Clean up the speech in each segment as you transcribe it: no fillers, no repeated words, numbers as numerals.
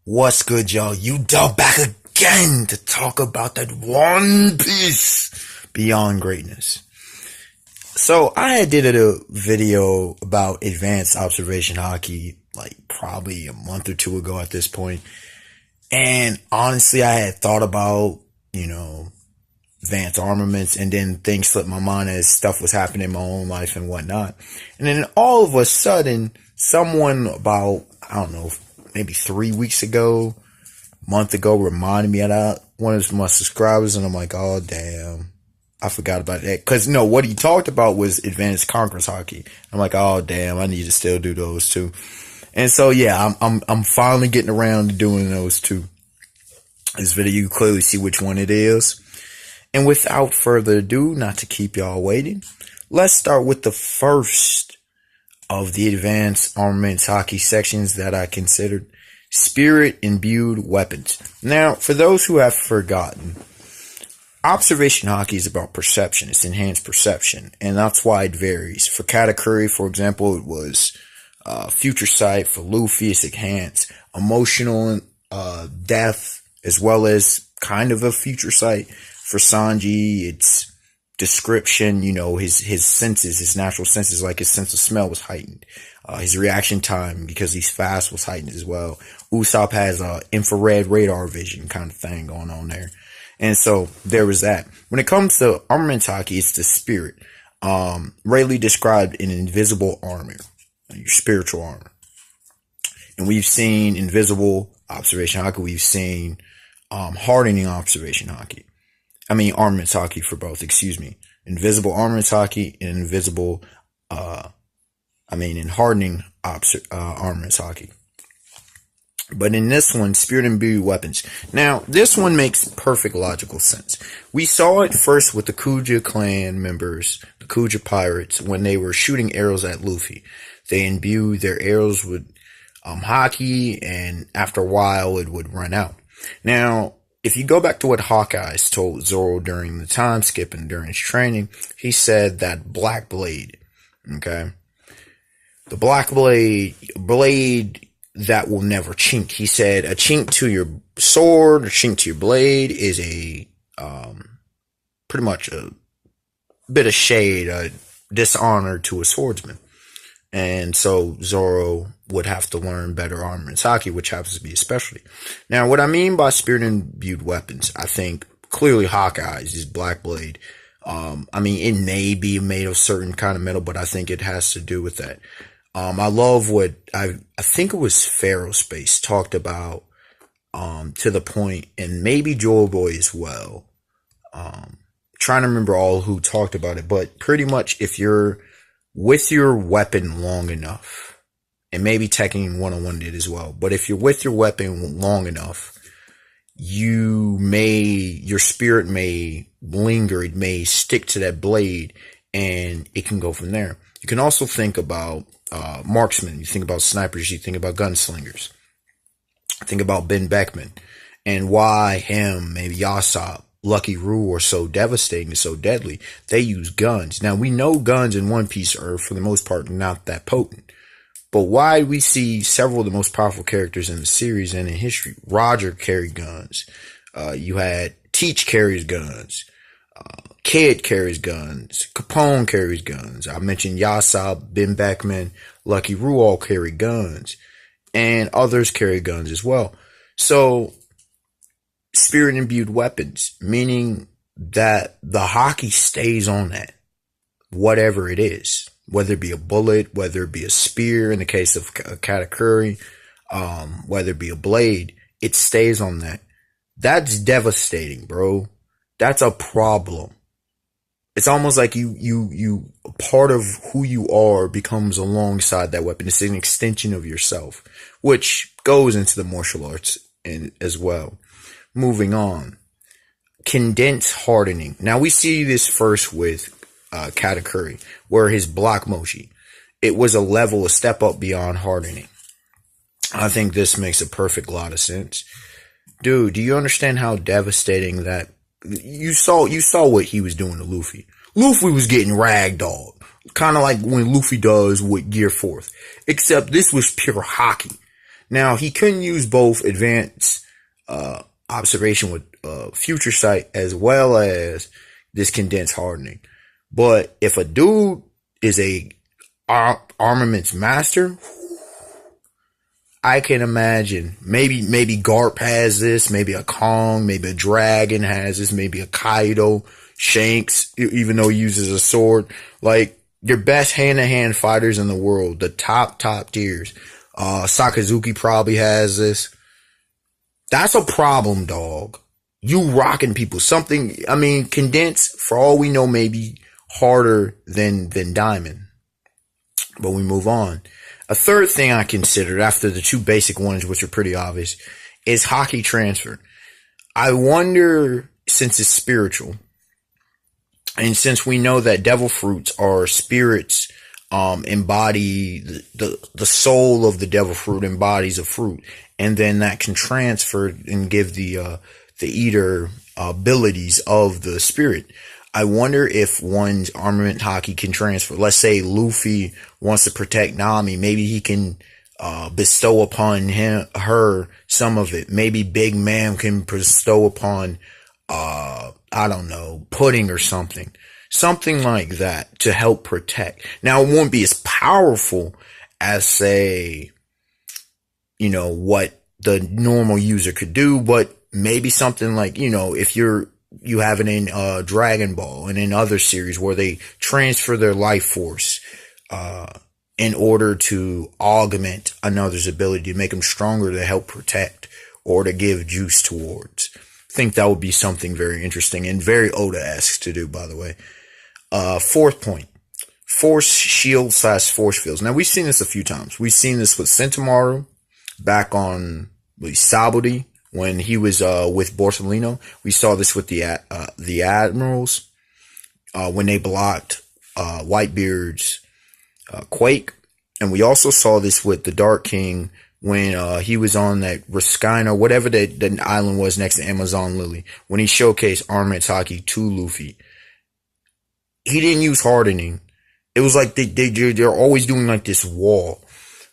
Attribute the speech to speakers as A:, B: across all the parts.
A: What's good, y'all? You done back again to talk about that One Piece Beyond Greatness. So I did a video about advanced observation haki like probably a month or two ago at this point. And honestly, I had thought about, advanced armaments, and then things slipped my mind as stuff was happening in my own life and whatnot. And then all of a sudden, someone about, I don't know, maybe 3 weeks ago, month ago, reminded me of that, one of my subscribers, and I'm like, oh damn, I forgot about that. Cause no, what he talked about was advanced conquerors haki. I'm like, oh damn, I need to still do those too. And so yeah, I'm finally getting around to doing those too. This video, you clearly see which one it is. And without further ado, not to keep y'all waiting, let's start with the first of the advanced armaments haki sections that I considered: spirit imbued weapons. Now, for those who have forgotten, observation haki is about perception. It's enhanced perception, and that's why it varies. For Katakuri, for example, it was future sight. For Luffy, it's enhanced emotional depth, as well as kind of a future sight. For Sanji, it's description. His senses, his natural senses, like his sense of smell was heightened. His reaction time, because he's fast, was heightened as well. Usopp has infrared radar vision kind of thing going on there. And so there was that. When it comes to armament haki, it's the spirit. Rayleigh described an invisible armor, your spiritual armor. And we've seen invisible observation haki. We've seen hardening observation haki. Armaments haki for both, Invisible armaments haki and invisible, and hardening armaments haki. But in this one, spirit imbued weapons. Now, this one makes perfect logical sense. We saw it first with the Kuja clan members, the Kuja pirates, when they were shooting arrows at Luffy. They imbued their arrows with haki, and after a while, it would run out. Now, if you go back to what Hawkeye told Zoro during the time skip and during his training, he said that black blade, okay? The black blade that will never chink. He said a chink to your sword, a chink to your blade is a, pretty much a bit of shade, a dishonor to a swordsman. And so Zoro would have to learn better armaments haki, which happens to be a specialty. Now, what I mean by spirit imbued weapons, I think clearly Hawkeye's is black blade. It may be made of certain kind of metal, but I think it has to do with that. I love what I think it was Pharaoh Space talked about, to the point, and maybe Joel Boy as well. Trying to remember all who talked about it, but pretty much if you're with your weapon long enough, and maybe Tekken 101 did as well, but if you're with your weapon long enough, your spirit may linger, it may stick to that blade, and it can go from there. You can also think about marksmen, you think about snipers, you think about gunslingers. Think about Ben Beckman, and why him, maybe Yasop, Lucky Roo are so devastating and so deadly. They use guns. Now, we know guns in One Piece are, for the most part, not that potent. But why we see several of the most powerful characters in the series and in history? Roger carried guns. You had Teach carries guns. Kid carries guns. Capone carries guns. I mentioned Yasop, Ben Beckman, Lucky Roo all carry guns. And others carry guns as well. So, spirit imbued weapons, meaning that the haki stays on that, whatever it is, whether it be a bullet, whether it be a spear in the case of Katakuri, whether it be a blade, it stays on that. That's devastating, bro. That's a problem. It's almost like you part of who you are becomes alongside that weapon. It's an extension of yourself, which goes into the martial arts as well. Moving on, condensed hardening. Now we see this first with Katakuri, where his block mochi, it was a step up beyond hardening. I think this makes a perfect lot of sense. Dude, do you understand how devastating that? You saw what he was doing to Luffy. Luffy was getting ragdolled, kind of like when Luffy does with Gear 4th, except this was pure haki. Now, he couldn't use both advanced observation with future sight as well as this condensed hardening. But if a dude is a armaments master, I can imagine maybe Garp has this, maybe a Kong, maybe a Dragon has this, maybe a Kaido, Shanks, even though he uses a sword. Like, your best hand-to-hand fighters in the world, the top tiers. Sakazuki probably has this. That's a problem, dog. You rocking people. Something, I mean, condensed, for all we know, maybe harder than Diamond. But we move on. A third thing I considered after the two basic ones, which are pretty obvious, is Haki transfer. I wonder, since it's spiritual, and since we know that devil fruits are spirits, embody the soul of the devil fruit embodies a fruit, and then that can transfer and give the eater abilities of the spirit. I wonder if one's armament Haki can transfer. Let's say Luffy wants to protect Nami. Maybe he can bestow upon her some of it. Maybe Big Mom can bestow upon, I don't know, Pudding or something. Something like that to help protect. Now, it won't be as powerful as, say, what the normal user could do, but maybe something like, if you have it in Dragon Ball and in other series where they transfer their life force in order to augment another's ability to make them stronger, to help protect or to give juice towards. I think that would be something very interesting and very Oda-esque to do, by the way. Fourth point, force shield / force fields. Now, we've seen this a few times. We've seen this with Sentomaru back on Sabaody, when he was with Borsellino. We saw this with the Admirals when they blocked Whitebeard's Quake. And we also saw this with the Dark King when he was on that Riscina, whatever that island was next to Amazon Lily, when he showcased Armaments Haki to Luffy. He didn't use hardening. It was like they're always doing like this wall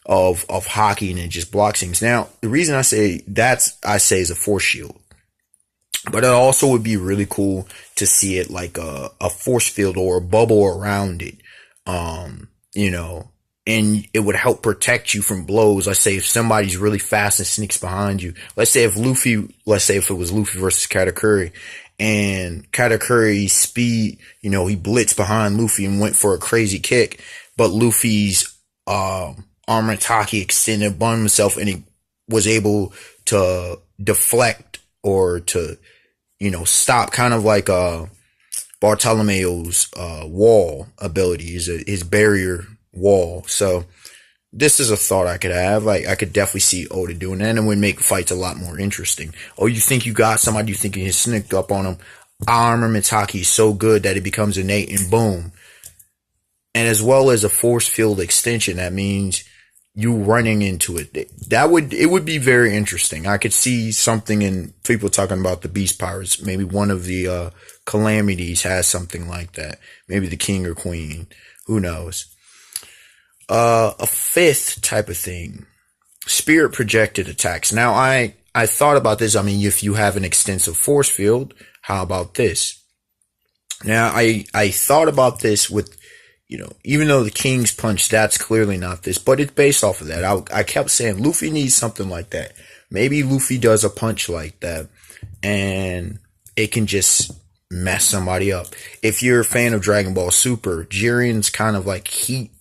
A: of Haki, and it just blocks things. Now, the reason I say is a force shield, but it also would be really cool to see it like a force field or a bubble around it, and it would help protect you from blows. Let's say if somebody's really fast and sneaks behind you. Let's say if it was Luffy versus Katakuri, and Katakuri's speed, he blitzed behind Luffy and went for a crazy kick, but Luffy's Armament Haki extended upon himself, and he was able to deflect or to, stop, kind of like Bartolomeo's wall ability, his barrier wall. So this is a thought I could have. Like, I could definitely see Oda doing that, and it would make fights a lot more interesting. Oh, you think you got somebody, you think you can sneak up on them. Armament Haki is so good that it becomes innate, and boom. And as well as a force field extension, that means you running into it. It would be very interesting. I could see something in people talking about the Beast Pirates. Maybe one of the Calamities has something like that. Maybe the King or Queen. Who knows? A fifth type of thing, spirit projected attacks. Now, I thought about this. I mean, if you have an extensive force field, how about this? Now, I thought about this with, even though the King's Punch, that's clearly not this, but it's based off of that. I kept saying Luffy needs something like that. Maybe Luffy does a punch like that, and it can just mess somebody up. If you're a fan of Dragon Ball Super, Jiren's kind of like heat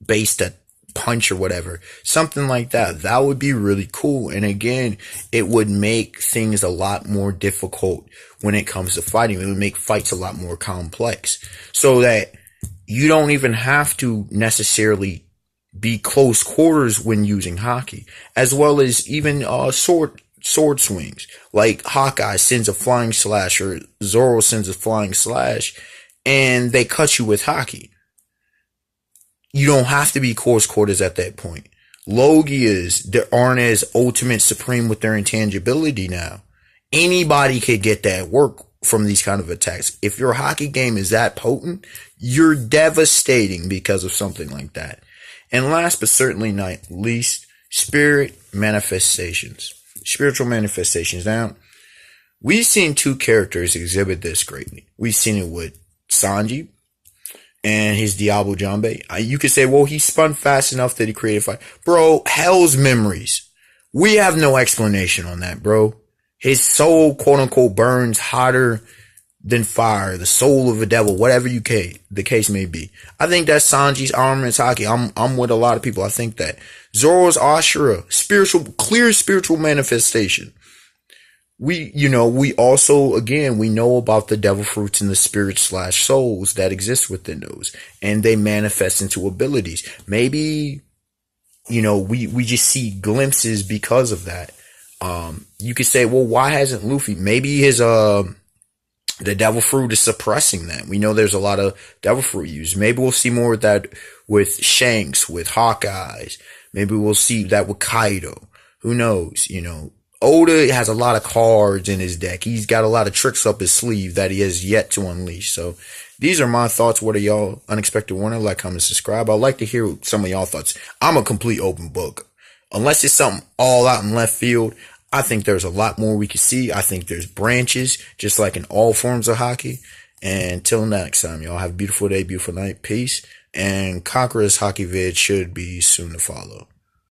A: based at punch or whatever, something like that. That would be really cool. And again, it would make things a lot more difficult when it comes to fighting. It would make fights a lot more complex, so that you don't even have to necessarily be close quarters when using Haki, as well as even sword swings. Like Hawkeye sends a flying slash, or Zoro sends a flying slash, and they cut you with Haki. You don't have to be close quarters at that point. Logias aren't as ultimate supreme with their intangibility now. Anybody could get that work from these kind of attacks. If your Haki game is that potent, you're devastating because of something like that. And last but certainly not least, spirit manifestations, spiritual manifestations. Now, we've seen two characters exhibit this greatly. We've seen it with Sanji and his Diablo Jambe. You could say, well, he spun fast enough that he created fire. Bro, hell's memories. We have no explanation on that, bro. His soul, quote unquote, burns hotter than fire, the soul of a devil, whatever the case may be. I think that's Sanji's Armaments Haki. I'm with a lot of people. I think that Zoro's Ashura, clear spiritual manifestation. We also, again, we know about the devil fruits and the spirits / souls that exist within those, and they manifest into abilities. Maybe, we just see glimpses because of that. You could say, well, why hasn't Luffy? Maybe the devil fruit is suppressing that. We know there's a lot of devil fruit used. Maybe we'll see more of that with Shanks, with Hawkeyes. Maybe we'll see that with Kaido. Who knows? Oda has a lot of cards in his deck. He's got a lot of tricks up his sleeve that he has yet to unleash. So these are my thoughts. What are y'all? Unexpected Warner? Like, comment, subscribe. I'd like to hear some of y'all thoughts. I'm a complete open book. Unless it's something all out in left field, I think there's a lot more we can see. I think there's branches, just like in all forms of Haki. And till next time, y'all have a beautiful day, beautiful night. Peace. And Conqueror's Haki vid should be soon to follow.